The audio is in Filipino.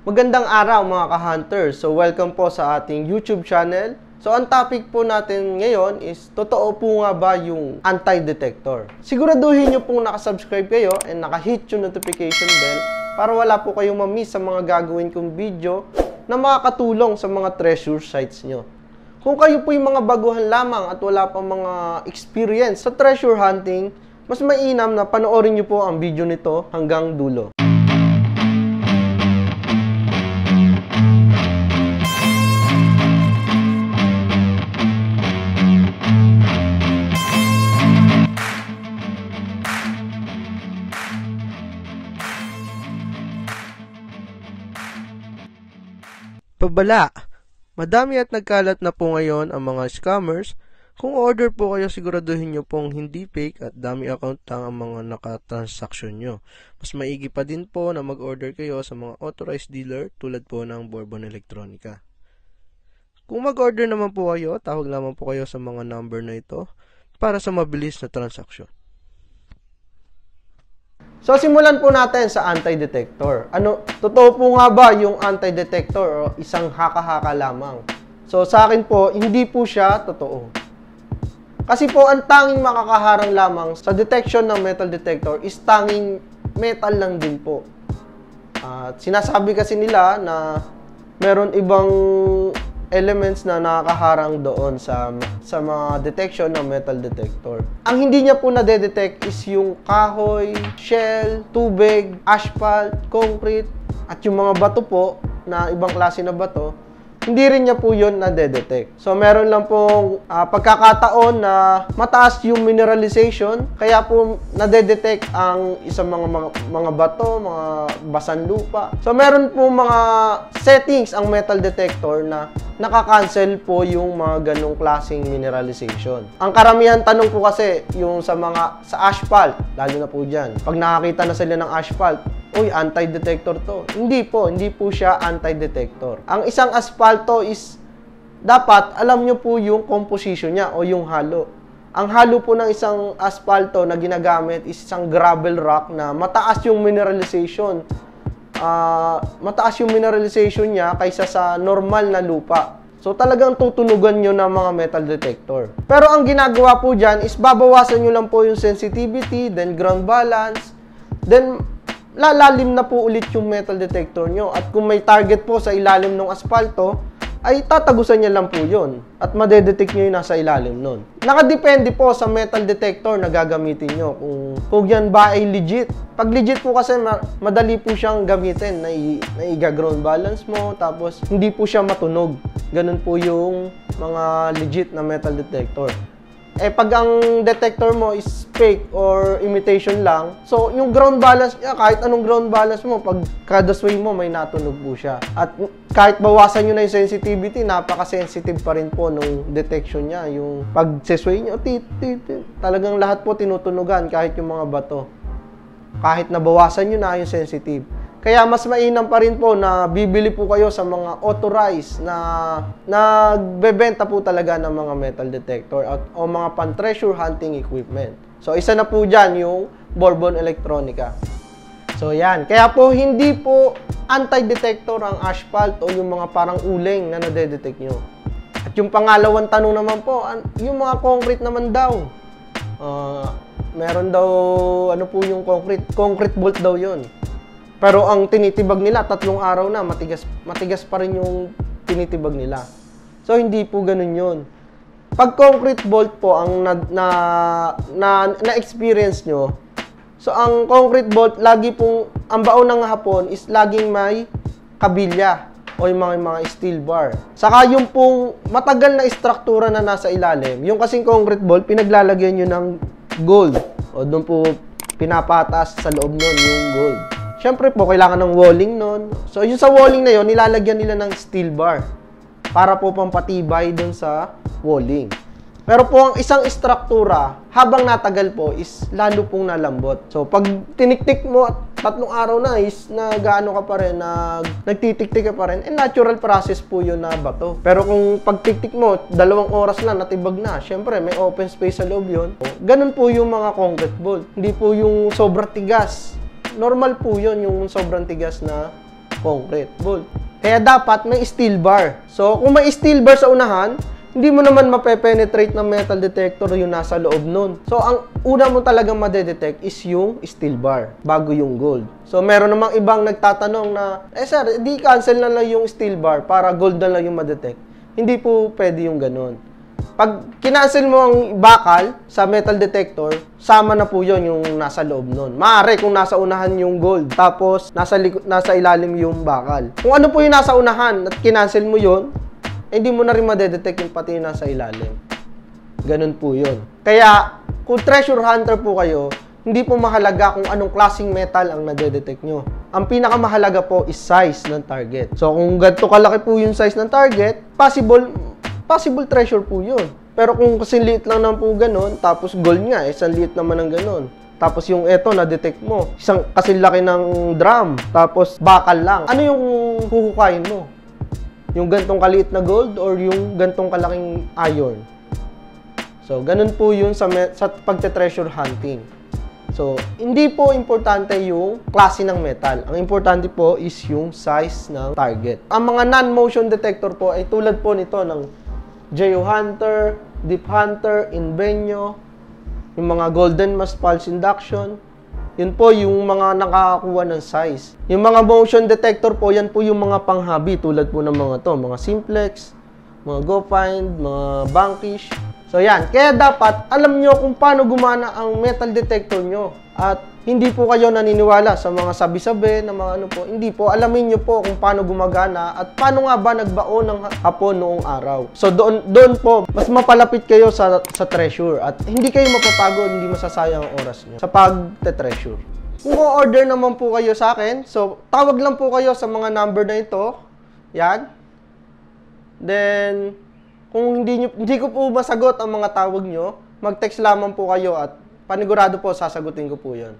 Magandang araw mga ka-hunter. So welcome po sa ating YouTube channel. So ang topic po natin ngayon is totoo po nga ba yung anti-detector? Siguraduhin nyo pong nakasubscribe kayo and nakahit yung notification bell para wala po kayong ma-miss sa mga gagawin kong video na makakatulong sa mga treasure sites nyo. Kung kayo po yung mga baguhan lamang at wala pang mga experience sa treasure hunting, mas mainam na panoorin nyo po ang video nito hanggang dulo. Pabala! Madami at nagkalat na po ngayon ang mga scammers. Kung order po kayo, siguraduhin nyo pong hindi fake at dummy account lang ang mga nakatransaksyon nyo. Mas maigi pa din po na mag-order kayo sa mga authorized dealer tulad po ng Bourbon Electronica. Kung mag-order naman po kayo, tawag naman po kayo sa mga number na ito para sa mabilis na transaksyon. So, simulan po natin sa anti-detector. Totoo po nga ba yung anti-detector o isang haka-haka lamang? So, sa akin po, hindi po siya totoo. Kasi po, ang tanging makakaharang lamang sa detection ng metal detector is tanging metal lang din po. At sinasabi kasi nila na meron ibang elements na nakakaharang doon sa mga detection ng metal detector. Ang hindi niya po na-detect is yung kahoy, shell, tubig, asphalt, concrete, at yung mga bato po na ibang klase na bato, hindi rin niya po yun na-detect. So, meron lang pong pagkakataon na mataas yung mineralization, kaya po na-detect ang isang mga bato, mga basan lupa. So, meron po mga settings ang metal detector na nakakancel po yung mga ganong klaseng mineralization. Ang karamihan tanong po kasi yung sa asphalt, lalo na po dyan. Pag nakakita na sila ng asphalt, uy, anti-detector to. Hindi po siya anti-detector. Ang isang asphalto is, dapat alam nyo po yung composition niya o yung halo. Ang halo po ng isang asphalto na ginagamit is isang gravel rock na mataas yung mineralization. Mataas yung mineralization niya kaysa sa normal na lupa. So, talagang tutunugan nyo ng mga metal detector. Pero ang ginagawa po dyan is babawasan nyo lang po yung sensitivity, then ground balance, then lalalim na po ulit yung metal detector nyo. At kung may target po sa ilalim ng asphalto, ay tatagusan niya lang po yun. At madedetect nyo yung nasa ilalim nun. Nakadepende po sa metal detector na gagamitin nyo kung yan ba ay legit. Pag legit po kasi madali po siyang gamitin na i-ground balance mo, tapos hindi po siya matunog. Ganun po yung mga legit na metal detector. Pag ang detector mo is fake or imitation lang, so yung ground balance niya, kahit anong ground balance mo, pag kada sway mo, may natunog po siya. At kahit bawasan nyo na yung sensitivity, napaka-sensitive pa rin po nung detection niya. Yung pag-sway nyo, talagang lahat po tinutunugan, kahit yung mga bato. Kahit nabawasan nyo na yung sensitive. Kaya mas mainam pa rin po na bibili po kayo sa mga authorized na nagbebenta po talaga ng mga metal detector o mga pan-treasure hunting equipment. So, isa na po dyan yung Bourbon Electronica. So, yan. Kaya po, hindi po anti-detector ang asphalt o yung mga parang uling na nadedetect nyo. At yung pangalawang tanong naman po, yung mga concrete naman daw. Meron daw, ano po yung concrete? Concrete bolt daw yun. Pero ang tinitibag nila, 3 araw na, matigas pa rin yung tinitibag nila. So, hindi po ganun yun. Pag concrete bolt po ang na-experience nyo, so ang concrete bolt, lagi pong, ang baon ng hapon is laging may kabilya o yung mga steel bar. Saka yung pong matagal na istruktura na nasa ilalim, yung kasing concrete bolt, pinaglalagyan nyo ng gold. O doon po pinapatas sa loob nun yung gold. Siyempre po, kailangan ng walling nun. So, yung sa walling na yun, nilalagyan nila ng steel bar para po pampatibay dun sa walling. Pero po, ang isang istruktura, habang natagal po, is lalo pong nalambot. So, pag tiniktik mo at 3 araw na, is nag-ano ka pa rin, nagtitiktik ka pa rin, natural process po yun na bato. Pero kung pagtiktik mo, 2 oras lang, natibag na. Siyempre, may open space sa loob yun. Ganun po yung mga concrete bolt. Hindi po yung sobrang tigas. Normal po yun, yung sobrang tigas na concrete, bolt. Kaya dapat may steel bar. So, kung may steel bar sa unahan, hindi mo naman mape-penetrate ng metal detector yung nasa loob nun. So, ang una mo talagang madedetect is yung steel bar, bago yung gold. So, meron namang ibang nagtatanong na, sir, di cancel na lang yung steel bar para gold na lang yung madetect. Hindi po pwede yung ganun. Pag kinancel mo ang bakal sa metal detector, sama na po yon yung nasa loob nun. Maaari kung nasa unahan yung gold, tapos nasa ilalim yung bakal. Kung ano po yung nasa unahan at kinancel mo yon, hindi mo na rin madedetect yung pati yung nasa ilalim. Ganun po yun. Kaya, kung treasure hunter po kayo, hindi po mahalaga kung anong klaseng metal ang nadedetect nyo. Ang pinakamahalaga po is size ng target. So, kung ganito kalaki po yung size ng target, possible treasure po yun. Pero kung kasi liit lang naman po ganun, tapos gold nga, isang liit naman ng ganun. Tapos yung eto, na-detect mo. Isang kasi laki ng drum, tapos bakal lang. Ano yung huhukayin mo? Yung gantong kaliit na gold or yung gantong kalaking iron. So, ganun po yun sa pagte-treasure hunting. So, hindi po importante yung klase ng metal. Ang importante po is yung size ng target. Ang mga non-motion detector po ay tulad po nito ng Geohunter, Deep Hunter, Invenio, yung mga Golden Mass Pulse Induction. Yun po yung mga nakakakuha ng size. Yung mga motion detector po, yan po yung mga pang-hobby tulad po ng mga to, mga Simplex, mga GoFind, mga Bankish. So yan, kaya dapat alam nyo kung paano gumana ang metal detector nyo. At hindi po kayo naniniwala sa mga sabi-sabi na mga ano po. Hindi po, alamin nyo po kung paano gumagana at paano nga ba nagbaon ng hapon noong araw. So doon po, mas mapalapit kayo sa treasure at hindi kayo mapapagod, hindi masasayang ang oras nyo sa pag-treasure. Kung order naman po kayo sa akin, so tawag lang po kayo sa mga number na ito. Yan. Then, kung hindi ko po masagot ang mga tawag nyo, mag-text lamang po kayo at panigurado po sasagutin ko po yun.